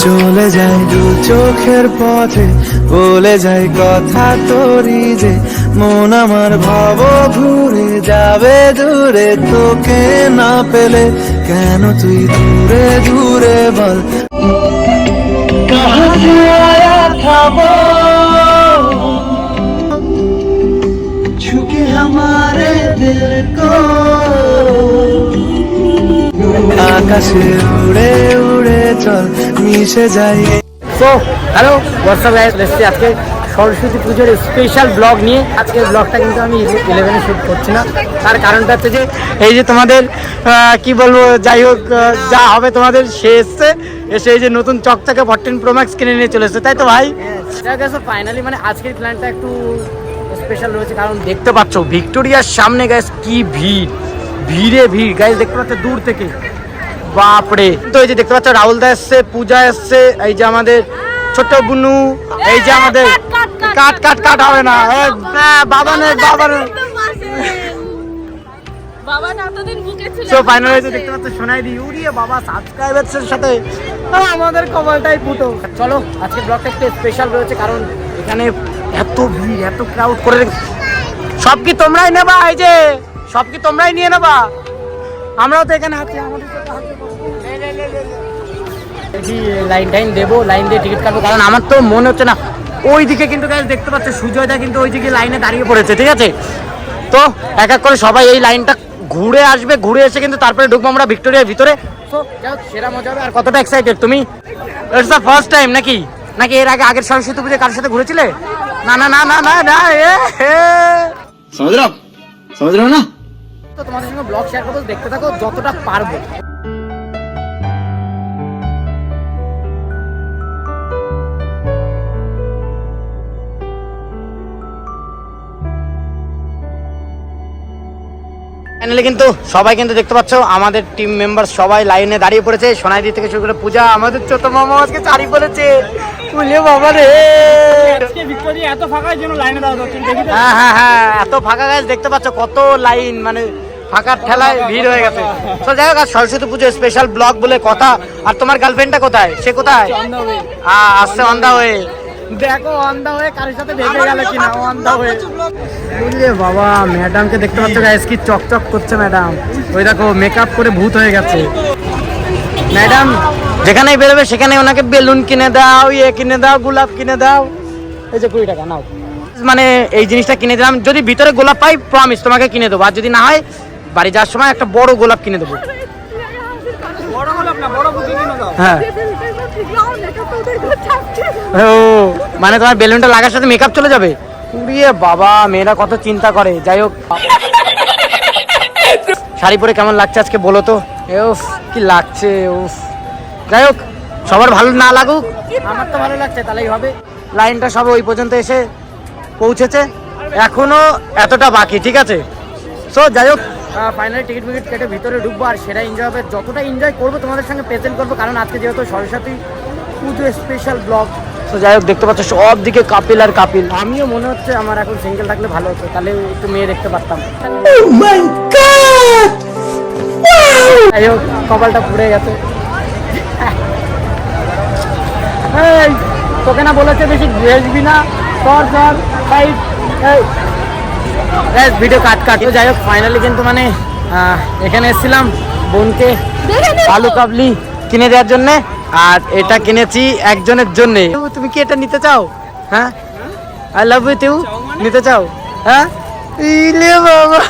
চলে যায় দু চোখের পথে, বলে যায় কথা তোরই যে, মন আমার ভাব ঘুরে যাবে দূরে, তোকে না পেলে কেন তুই দূরে দূরে বল। कहाँ से आया था वो छुके हमारे दिल को, আকাশে উড়ে উড়ে চল মিশে যাই। সো হ্যালো হোয়াটসঅ্যাপ গাইস, এসেছি আজকে সরস্বতী পুজোর স্পেশাল ব্লগ নিয়ে। আজকে ব্লগটা কিন্তু আমি 11-এ শ্যুট করছি না, তার কারণটা হচ্ছে যে এই যে তোমাদের কি বলবো, যাই হোক যা হবে তোমাদের, সে এসছে, এসে এই যে নতুন চকচকে 14 Pro Max কিনে নিয়ে চলে এসছে, তাই তো ভাই? ফাইনালি মানে আজকের প্ল্যানটা একটু স্পেশাল রয়েছে, কারণ দেখতে পাচ্ছ ভিক্টোরিয়ার সামনে গাইস কি ভিড়, ভিড়ে ভিড় গাইস, দেখতে পাচ্ছ দূর থেকে, বাপরে। তো এই যে দেখতে পাচ্ছ রাহুল দা এসছে, পূজা এসছে, এই যে আমাদের ছোট্ট বুনু, এই যে আমাদের কাট কাট কাট হবে না, বাবা নেই, বাবা নেই। সো ফাইনাল হয়েছে, দেখতে পাচ্ছ সোনাই দি উড়িয়ে বাবা সাবস্ক্রাইবারদের সাথে আমাদের কপালটাই ফুটো। চলো আজকে ব্লগটা একটু স্পেশাল রয়েছে, কারণ এখানে এত ভিড়, এত ক্রাউড করে, সব কি তোমরাই নেবা? এই যে সব কি তোমরাই নিয়ে নেবা? আমরাও তো এখানে আছি, আমাদের লাইন টাইন দেবো, লাইন দিয়ে টিকিট কাটবো, কারণ আমার তো মনে হচ্ছে না ওই দিকে কিন্তু গাইস দেখতে পাচ্ছে সুজয়দা কিন্তু ওই দিকে লাইনে দাঁড়িয়ে পড়েছে, ঠিক আছে? তো এক এক করে সবাই এই লাইনটা ঘুরে আসবে, ঘুরে এসে কিন্তু তারপরে ঢুকবো আমরা ভিক্টোরিয়ার ভিতরে। তো সেরা মজা হবে। আর কতটা এক্সাইটেড তুমি? ইটস দ্য ফার্স্ট টাইম নাকি? নাকি এর আগে আগের সরস্বতী পুজো কার সাথে ঘুরেছিলে? না না না না না না, समझ रहे हो ना? তো তোমাদের সঙ্গে ব্লগ শেয়ার করবো, দেখতে থাকো যতটা পারবো। ফাইনালি কিন্তু সবাই কিন্তু দেখতে পাচ্ছ আমাদের টিম মেম্বার সবাই লাইনে দাঁড়িয়ে পড়েছে, সোনাইদি থেকে শুরু করে পূজা, আমাদের ছোট মামা আজকে চারি পড়েছে, বুঝলে বাবা রে। এত ফাঁকার জন্য লাইনে দাঁড়ানো, হ্যাঁ হ্যাঁ হ্যাঁ, এত ফাঁকা গাছ দেখতে পাচ্ছ, কত লাইন, মানে ফাঁকার ঠেলায় ভিড় হয়ে গেছে। তো যাই হোক, সরস্বতী পুজো স্পেশাল ব্লগ বলে কথা। আর তোমার গার্লফ্রেন্ডটা কোথায়? সে কোথায়? আসছে অন দা ওয়ে। দেখো অন দা ওয়ে কারোর সাথে ভেবে গেল কিনা, অন দা ওয়ে। বুঝলে বাবা, ম্যাডামকে দেখতে পাচ্ছ গাইস, কি চকচক করছে ম্যাডাম, ওই দেখো মেকআপ করে ভূত হয়ে গেছে। ম্যাডাম যেখানেই বেরোবে সেখানে ওনাকে বেলুন কিনে দাও, ইয়ে কিনে দাও, গোলাপ কিনে দাও। এই যে 20 টাকা নাও, মানে এই জিনিসটা কিনে দিলাম, যদি ভিতরে গোলাপ পাই প্রমিস তোমাকে কিনে দেবো, আর যদি না হয় বাড়ি যাওয়ার সময় একটা বড় গোলাপ কিনে দেবো। হ্যাঁ, ও মানে তোমার বেলুনটা লাগার সাথে মেকআপ চলে যাবে? উড়িয়ে বাবা, মেয়েরা কত চিন্তা করে। যাই হোক, শাড়ি পরে কেমন লাগছে আজকে বলো তো? উফ কি লাগছে, উফ। যাই হোক, সবার ভালো না লাগুক, আমার তো ভালো লাগছে, তাহলেই হবে। লাইনটা সব ওই পর্যন্ত এসে পৌঁছেছে, এখনো এতটা বাকি, ঠিক আছে? সো যাই হোক, ফাইনালি টিকিট ফিকিট কেটে ভিতরে ঢুকবো, আর সেটা এনজয় হবে, যতটা এনজয় করবো তোমাদের সঙ্গে প্রেজেন্ট করবো, কারণ আজকে যেহেতু সরস্বতী পুজো স্পেশাল ব্লগ। তো যাই হোক, দেখতে পাচ্ছ সব দিকে কাপিল আর কাপিল। আমিও মনে হচ্ছে আমার এখন সিঙ্গেল থাকলে ভালো হতো, তাহলে একটু মেয়ে দেখতে পারতাম। যাই হোক, কপালটা পুড়ে গেছে। এই তোকে না বলেছে বেশি ঘেসবি না, সর সর সাইড, ভিডিও কাট কাট। যাই হোক, ফাইনালি কিন্তু মানে এখানে এসেছিলাম বোনকে আলু কাবলি কিনে দেওয়ার জন্য, আর এটা কিনেছি একজনের জন্য। তুমি কি এটা নিতে চাও? হ্যাঁ, আই লাভ ইউ, তুই নিতে চাও? হ্যাঁ, ইলে বাবা,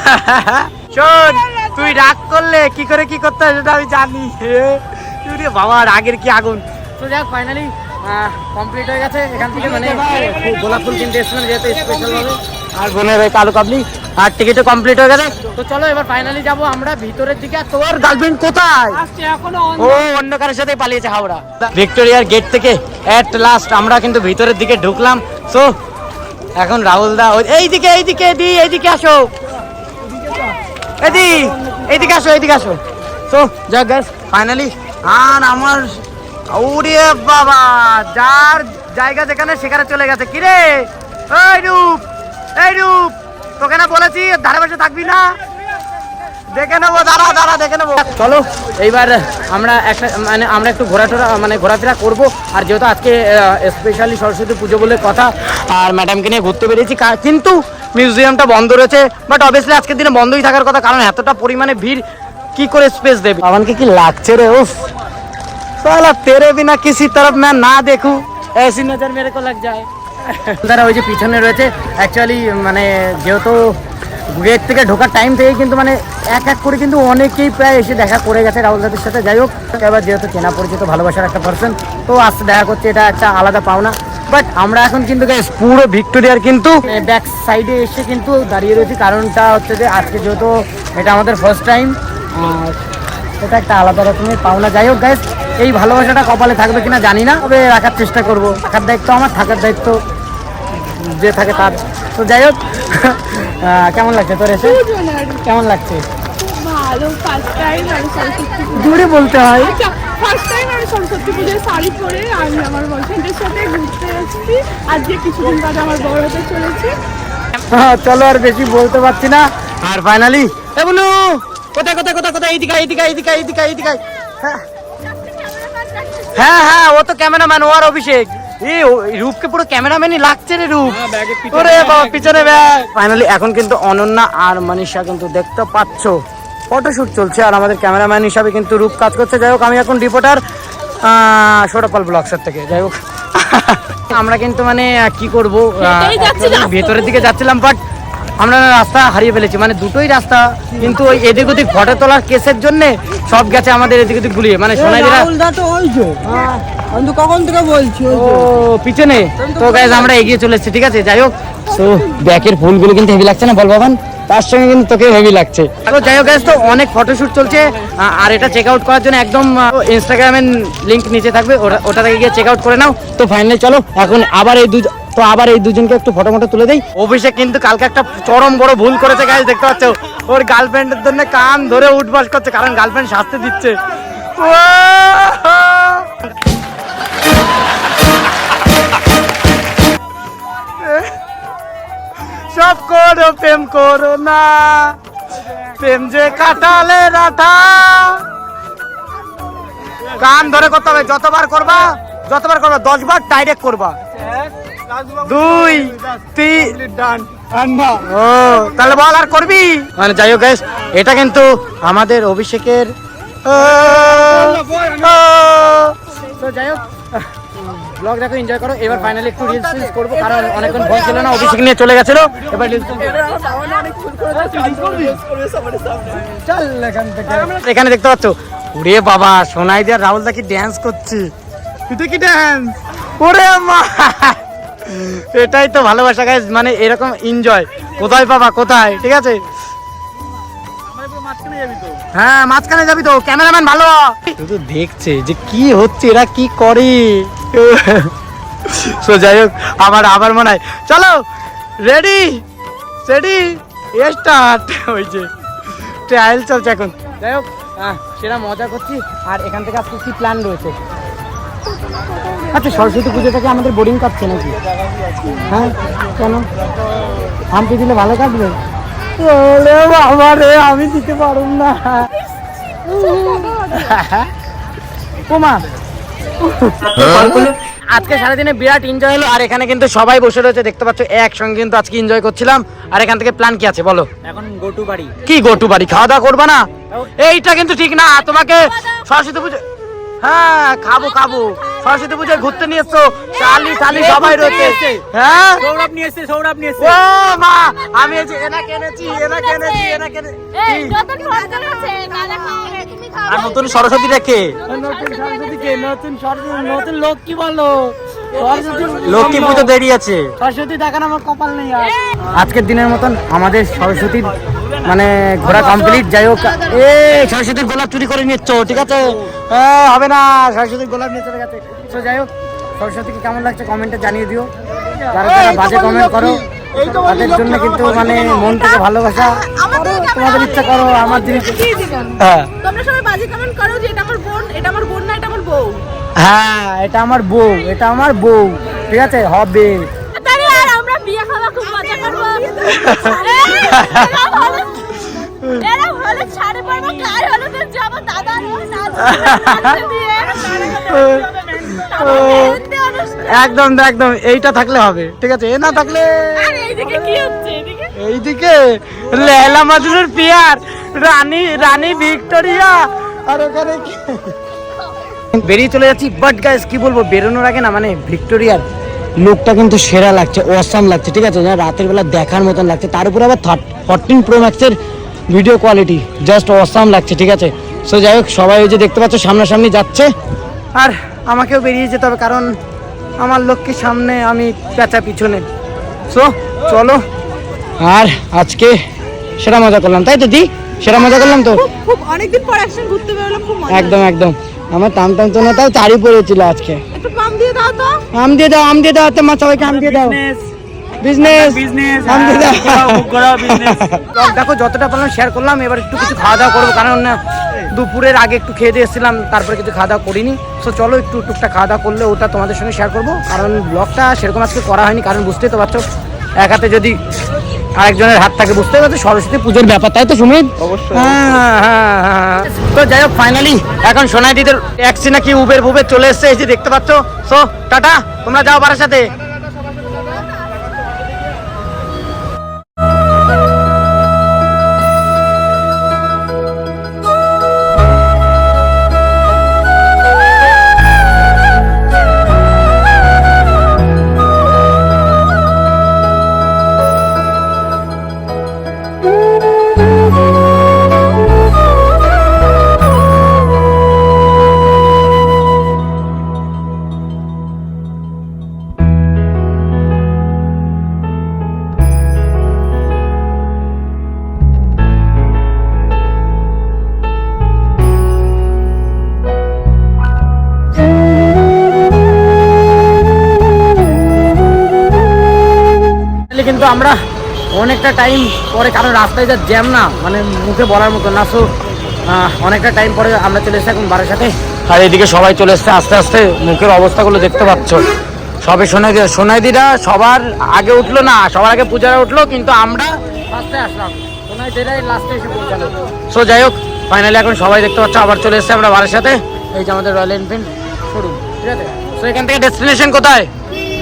শোন, তুই রাগ করলে কি করে কি করতে হয় সেটা আমি জানি। বাবা রাগের কি আগুন। তো যাই হোক, ফাইনালি কমপ্লিট হয়ে গেছে। এখান থেকে মানে গোলাপ ফুল কিনতে এসেছিলাম যেহেতু স্পেশাল ভাবে, আর বোনের ভাই কালু কাবলি, আর টিকিটও কমপ্লিট হয়ে গেছে। তো চলো এবার ফাইনালি যাবো আমরা ভিতরের দিকে। আর তোর গার্লফ্রেন্ড কোথায়? ও অন্য কারোর সাথে পালিয়েছে হাওড়া। ভিক্টোরিয়ার গেট থেকে এট লাস্ট আমরা কিন্তু ভিতরের দিকে ঢুকলাম। সো এখন রাহুল দা এইদিকে এইদিকে এইদিকে আসো, এইদিকে আসো, এইদিকে আসো। সো যাক গাইস, ফাইনালি আর আমার ওরে বাবা, যার জায়গা যেখানে সেখানে চলে গেছে। কিরে এই রূপ, তোকে না বলেছি ধারে পাশে থাকবি না, দেখে নেবো, দাঁড়া দেখে নেবো। চলো এইবার আমরা একটু ঘোরাফেরা করবো। আর যেহেতু আজকে স্পেশালি সরস্বতী পুজো বলে কথা, আর ম্যাডামকে নিয়ে ঘুরতে বেরিয়েছি, কিন্তু মিউজিয়ামটা বন্ধ রয়েছে। বাট অবভিয়াসলি আজকের দিনে বন্ধই থাকার কথা, কারণ এতটা পরিমাণে ভিড় কি করে স্পেস দেবে। আমাকে কি লাগছে রে, উফ সালা তেরে বিনা কিসি তরফ मैं না দেখু ऐसी नजर मेरे को लग जाए। তারা ওই যে পিছনে রয়েছে, অ্যাকচুয়ালি মানে যেহেতু গেট থেকে ঢোকার টাইম থেকে কিন্তু মানে এক করে কিন্তু অনেকেই প্রায় এসে দেখা করে গেছে রাহুল দাদের সাথে। যাই হোক, এবার যেহেতু চেনা পরিচিত ভালোবাসার একটা পার্সন, তো আসতে দেখা করছে, এটা একটা আলাদা পাওনা। বাট আমরা এখন কিন্তু পুরো ভিক্টোরিয়ার কিন্তু ব্যাক সাইডে এসে কিন্তু দাঁড়িয়ে রয়েছি। কারণটা হচ্ছে যে আজকে যেহেতু এটা আমাদের ফার্স্ট টাইম, আর এটা একটা আলাদা রকমের পাওনা। যাই হোক গাইস, এই ভালোবাসাটা কপালে থাকবে কিনা জানি না, তবে রাখার চেষ্টা করবো। রাখার দায়িত্ব আমার, থাকার দায়িত্ব যে থাকে তার। তো যাই হোক, কেমন লাগছে তোর এসে? কেমন লাগছে? ভালো, ফার্স্ট টাইম আমি সরস্বতী পুজো, জোরে বলতে হয়। আচ্ছা ফার্স্ট টাইম আমি সরস্বতী পুজোয় শাড়ি পরে আমি আমার বয়ফ্রেন্ডের সাথে ঘুরতে এসেছি। আজকে কিছুদিন বাদে আমার বড় হতে চলেছে। চলো আর বেশি বলতে পারছি না। আর ফাইনালি বলু কোথায় কোথায় কোথায় কোথায় এইদিকে। হ্যাঁ ও তো ক্যামেরাম্যান, ও আর অভিষেক। এই রূপকে পুরো ক্যামেরাম্যানই লাগছে রে রূপ। ওরে বাবা, পিছনে ব্যাগ। ফাইনালি এখন কিন্তু অনন্যা আর মনীষা কিন্তু দেখতে পাচ্ছ ফটোশুট চলছে, আর আমাদের ক্যামেরাম্যান হিসাবে কিন্তু রূপ কাজ করছে। যাই হোক, আমি এখন রিপোর্টার সোটাপাল ব্লগসের থেকে। যাই হোক, আমরা কিন্তু মানে কি করবো, ভেতরের দিকে যাচ্ছিলাম, বাট আমরা রাস্তা হারিয়ে ফেলেছি। মানে দুটোই রাস্তা, কিন্তু ওই এদিক ওদিক ফটো তোলার কেসের জন্য সব গেছে আমাদের এদিক ওদিক গুলিয়ে। মানে সোনাইরা কখন থেকে বলছি ও পিছনে। তো গাইজ আমরা এগিয়ে চলে এসেছি, ঠিক আছে। যাই হোক, তো ব্যাকের ফুলগুলো কিন্তু হেভি লাগছে না বল বাবান? তার সঙ্গে কিন্তু তোকে হেভি লাগছে। তো যাই হোক গাইজ, তো অনেক ফটোশুট চলছে, আর এটা চেক আউট করার জন্য একদম ইনস্টাগ্রামের লিঙ্ক নিচে থাকবে, ওটা থেকে গিয়ে চেক আউট করে নাও। তো ফাইনালি চলো এখন আবার এই দুজনকে একটু ফটো তুলে দেই। অভিষেক কিন্তু কালকে একটা চরম বড় ভুল করেছে গাইজ, দেখতে পাচ্ছ। ওর গার্লফ্রেন্ডের জন্য কান ধরে উঠবাস করছে, কারণ গার্লফ্রেন্ড শাস্তি দিচ্ছে। সব করো প্রেম করো না, প্রেম যে কাটালে রাঠা। কান ধরে করতে হবে, যতবার করবা 10 বার ডাইরেক্ট করবা। 2 3 ও তাহলে বল আর করবি। মানে যাই হোক গাইস, এটা কিন্তু আমাদের অভিষেকের। তো যাই হোক, ব্লগ দেখো, এনজয় করো। এবার ফাইনালি একটু রিলস করবো, কারণ অনেকক্ষণ ফোন ছিল না, অভিষেক নিয়ে চলে গেছিল। এবার এখানে দেখতে পাচ্ছ, ওরে বাবা, সোনাই দিয়ে রাহুল দা কি ড্যান্স করছে। এটা কি ড্যান্স? ওরে মা, এটাই তো ভালোবাসা গাইস, মানে এরকম এনজয় কোথায় পাবা, কোথায়? ঠিক আছে, হ্যাঁ মাঝখানে যাবি তো। ক্যামেরাম্যান ভালো শুধু দেখছে যে কি হচ্ছে, এরা কি করে। তো যাই হোক, আবার মনে হয় চলো রেডি স্টার্ট। ওই যে ট্রায়াল চলছে এখন। যাই হোক, সেটা মজা করছি। আর এখান থেকে আজকে কি প্ল্যান রয়েছে? আচ্ছা, সরস্বতী পুজো থেকে আমাদের বোরিং কাটছে নাকি? হ্যাঁ, কেন? হাম্পি দিলে ভালো কাটবে? বাবা রে, আমি দিতে পারব না। আজকে সারাদিনে বিরাট এনজয় হলো, আর এখানে কিন্তু সবাই বসে রয়েছে দেখতে পাচ্ছ, একসঙ্গে কিন্তু আজকে এনজয় করছিলাম। আর এখান থেকে প্ল্যান কি আছে বলো? এখন গোটু বাড়ি। কি গোটু বাড়ি? খাওয়া দাওয়া করবা না? এইটা কিন্তু ঠিক না। তোমাকে সরস্বতী পুজো, হ্যাঁ খাবো সরস্বতী পুজোয় ঘুরতে নিয়ে এসছো, চালি সবাই রয়েছে। হ্যাঁ, সৌরভ নিয়ে এসছে। ও মা, আমি এই যে এনা কিনেছি। আর নতুন সরস্বতী রেখে নতুন লোক কি বলো? লক্ষ্মী পুজো দেরি আছে। সরস্বতী দেখার আমার কপাল নেই। আজকের দিনের মতন আমাদের সরস্বতীর মানে ঘোরা কমপ্লিট। যাই হোক, সরস্বতীর গোলাপ চুরি করে নিচ্ছ, ঠিক আছে? হবে না, সরস্বতীর গোলাপ নিয়ে চলে গেছে। তো যাই হোক, সরস্বতীকে কেমন লাগছে কমেন্টে জানিয়ে দিও। যারা বাজে কমেন্ট করো তাদের জন্য কিন্তু মানে মন থেকে ভালোবাসা। তোমাদের ইচ্ছা করো, আমার জিনিস। তোমরা সবাই বাজে কমেন্ট করো যে এটা আমার বোন, এটা আমার বোন না, এটা আমার বউ। হ্যাঁ, এটা আমার বউ, ঠিক আছে? হবে। আর আমরা বিয়ে খাওয়া খুব মজা করবো। এরা ভালো শাড়ি পরবো কার হলুদে যাবো দাদা দিয়ে একদম একদম এইটা থাকলে হবে, ঠিক আছে? এ না থাকলে আর এইদিকে কি হচ্ছে এইদিকে? এইদিকে লেলা মাজনুর পিয়ার, রানী ভিক্টোরিয়া, আর ওখানে বেরিয়ে চলে যাচ্ছি। বাট গাইস কি বলবো, বেরোনোর আগে না মানে ভিক্টোরিয়ার লুকটা কিন্তু সেরা লাগছে, অসাম লাগছে, ঠিক আছে? রাতের বেলা দেখার মতন লাগছে, তার উপরে আবার 14 Pro Max এর ভিডিও কোয়ালিটি জাস্ট অসাম লাগছে, ঠিক আছে? সো যাই হোক, সবাই ওই যে দেখতে পাচ্ছ সামনাসামনি যাচ্ছে, আর আমাকেও বেরিয়ে যেতে হবে কারণ আমার লক্ষ্যে সামনে, আমি পেঁচা পিছনে। সো চলো, আর আজকে সেরা মজা করলাম, তাই তো দি? সেরা মজা করলাম তো, খুব অনেকদিন পর একসঙ্গে ঘুরতে বেরোলাম, খুব মজা। একদম একদম। আমার টামটাম তো না, তাও চারি পড়েছিল আজকে। একটু পাম দিয়ে দাও তো। আম দিয়ে দাও, আম দিয়ে দাও, তোমার সবাইকে আম দিয়ে দাও। বিজনেস আম দিয়ে দাও। দেখো যতটা পারলাম শেয়ার করলাম, এবার একটু কিছু খাওয়া দাওয়া করবো কারণ দুপুরের আগে একটু খেয়ে দিয়ে এসেছিলাম, তারপরে কিছু খাওয়া দাওয়া করিনি। সো চলো একটু টুকটা খাওয়া দাওয়া করলে ওটা তোমাদের সঙ্গে শেয়ার করবো, কারণ ব্লগটা সেরকম আজকে করা হয়নি, কারণ বুঝতেই তো পারছো এক হাতে যদি আরেকজনের হাত থাকে, বুঝতে পারছো সরস্বতী পুজোর ব্যাপার, তাই তো সুমিত? অবশ্যই। হ্যাঁ। তো যাই হোক, ফাইনালি এখন সোনাইদিদের ট্যাক্সি নাকি উবের বুবের চলে এসছে, এই যে দেখতে পাচ্ছ। সো টাটা, তোমরা যাও বাড়ির সাথে। কিন্তু আমরা অনেকটা টাইম পরে, কারণ রাস্তায় যা জ্যাম না, মানে মুখে বলার মতো না। সো অনেকটা টাইম পরে আমরা চলে এসেছি এখন বাড়ির সাথে, আর এদিকে সবাই চলে এসছে আস্তে আস্তে। মুখের অবস্থাগুলো দেখতে পাচ্ছ, সবে সোনাইদিরা সবার আগে উঠলো না, সবার আগে পূজারা উঠলো, কিন্তু আমরা ফার্স্টে আসলাম, সোনাইদিরাই লাস্টে এসে পৌঁছালো। সো যাই হোক, ফাইনালি এখন সবাই দেখতে পাচ্ছ আবার চলে এসছে আমরা বাড়ির সাথে। এই যে আমাদের রয়্যাল এনফিল্ড শোরুম, ঠিক আছে? সো এখান থেকে ডেস্টিনেশন কোথায়?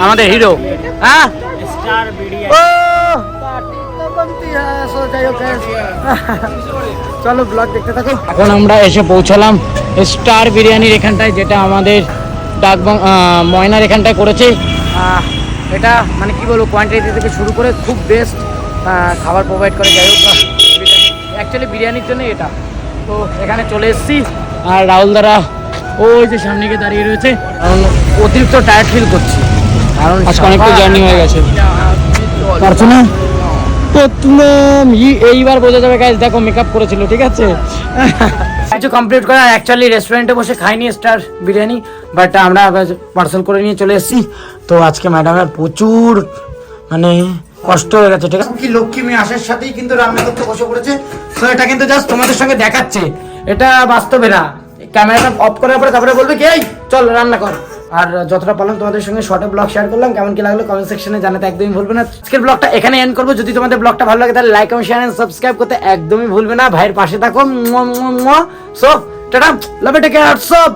আমাদের হিরো। হ্যাঁ, চলো ব্লগ দেখতে থাকো। এখন আমরা এসে পৌঁছালাম স্টার বিরিয়ানির এখানটায়, যেটা আমাদের ময়নার এখানটায় করেছে। এটা মানে কি বলবো, কোয়ান্টিটি থেকে শুরু করে খুব বেস্ট খাবার প্রোভাইড করে। যাই হোক, বিরিয়ানি অ্যাকচুয়ালি বিরিয়ানির জন্য এটা। তো এখানে চলে এসেছি, আর রাহুল দ্বারা ওই যে সামনে গিয়ে দাঁড়িয়ে রয়েছে, কারণ অতিরিক্ত টায়ার্ড ফিল করছি, কারণ আজকে অনেকটা জার্নি হয়ে গেছে। পারছো না এইবার বোঝা যাবে গাইস, দেখো মেকআপ করেছিল, ঠিক আছে? কিছু কমপ্লিট করে অ্যাকচুয়ালি রেস্টুরেন্টে বসে খাইনি স্টার বিরিয়ানি, বাট আমরা পার্সেল করে নিয়ে চলে এসেছি। তো আজকে ম্যাডামের প্রচুর মানে কষ্ট হয়ে গেছে, ঠিক আছে? কি লক্ষ্মী মেয়ে আসার সাথেই কিন্তু রান্না করতে বসে পড়েছে। তো এটা কিন্তু জাস্ট তোমাদের সঙ্গে দেখাচ্ছে, এটা বাস্তবে না। ক্যামেরাটা অফ করার পরে তারপরে বলবে কি এই চল রান্না কর। আর যতটা পারলাম তোমাদের সঙ্গে শর্টে ব্লগ শেয়ার করলাম, কেমন কি লাগলো কমেন্ট সেকশনে জানাতে একদমই ভুলবে না। আজকের ব্লগটা এখানে এন্ড করবো। যদি তোমাদের ব্লগটা ভালো লাগে তাহলে like comment share and subscribe করতে একদমই ভুলবে না। ভাইয়ের পাশে থাকো। So tata, love you, take care, সব